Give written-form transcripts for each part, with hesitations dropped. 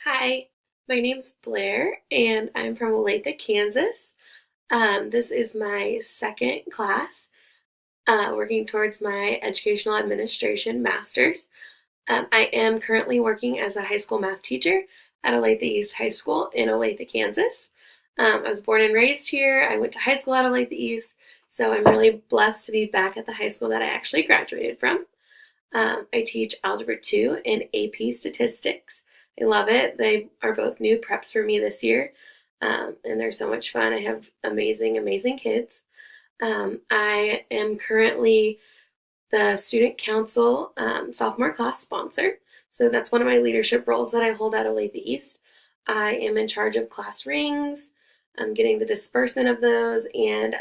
Hi, my name's Blair, and I'm from Olathe, Kansas. This is my second class, working towards my Educational Administration Master's. I am currently working as a high school math teacher at Olathe East High School in Olathe, Kansas. I was born and raised here. I went to high school at Olathe East, so I'm really blessed to be back at the high school that I actually graduated from. I teach Algebra 2 and AP Statistics. I love it. They are both new preps for me this year, and they're so much fun. I have amazing, amazing kids. I am currently the Student Council sophomore class sponsor, so that's one of my leadership roles that I hold at Olathe East. I am in charge of class rings, getting the disbursement of those, and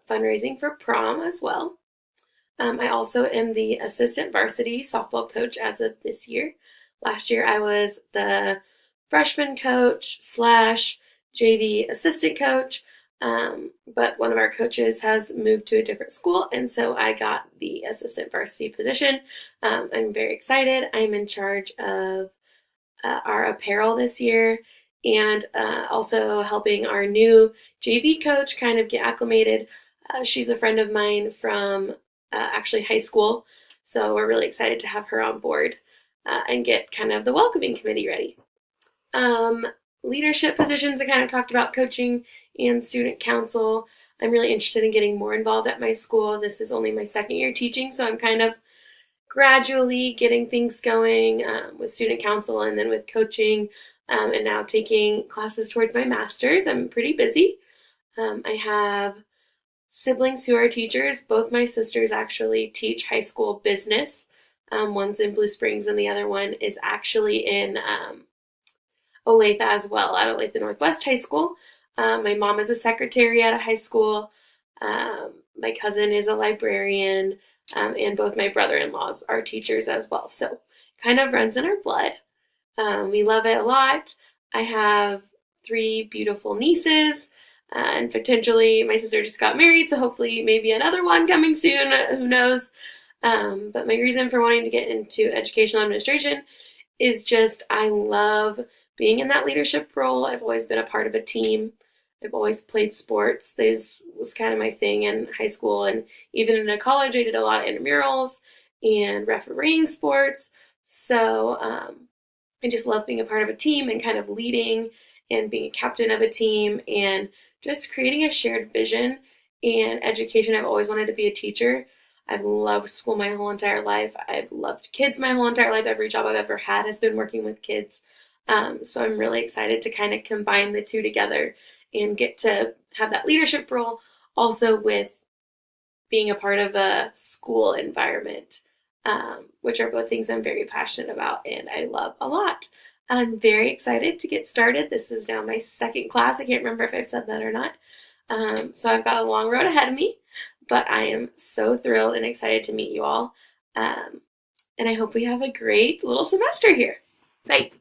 fundraising for prom as well. I also am the assistant varsity softball coach as of this year. Last year I was the freshman coach slash JV assistant coach, but one of our coaches has moved to a different school, and so I got the assistant varsity position. I'm very excited. I'm in charge of our apparel this year and also helping our new JV coach kind of get acclimated. She's a friend of mine from actually high school. So we're really excited to have her on board and get kind of the welcoming committee ready. Leadership positions, I kind of talked about coaching and student council. I'm really interested in getting more involved at my school. This is only my second year teaching, so I'm kind of gradually getting things going with student council and then with coaching and now taking classes towards my master's. I'm pretty busy. I have siblings who are teachers. Both my sisters actually teach high school business. One's in Blue Springs and the other one is actually in Olathe as well, at Olathe Northwest High School. My mom is a secretary at a high school. My cousin is a librarian, and both my brother-in-laws are teachers as well. So it kind of runs in our blood. We love it a lot. I have 3 beautiful nieces. And potentially my sister just got married, so hopefully maybe another one coming soon, who knows. But my reason for wanting to get into educational administration is just I love being in that leadership role. I've always been a part of a team. I've always played sports. This was kind of my thing in high school, and even in college I did a lot of intramurals and refereeing sports. So I just love being a part of a team and kind of leading and being a captain of a team and just creating a shared vision and education. I've always wanted to be a teacher. I've loved school my whole entire life. I've loved kids my whole entire life. Every job I've ever had has been working with kids. So I'm really excited to kind of combine the two together and get to have that leadership role also with being a part of a school environment, which are both things I'm very passionate about and I love a lot. I'm very excited to get started. This is now my second class. I can't remember if I've said that or not. So I've got a long road ahead of me, but I am so thrilled and excited to meet you all. And I hope we have a great little semester here. Bye.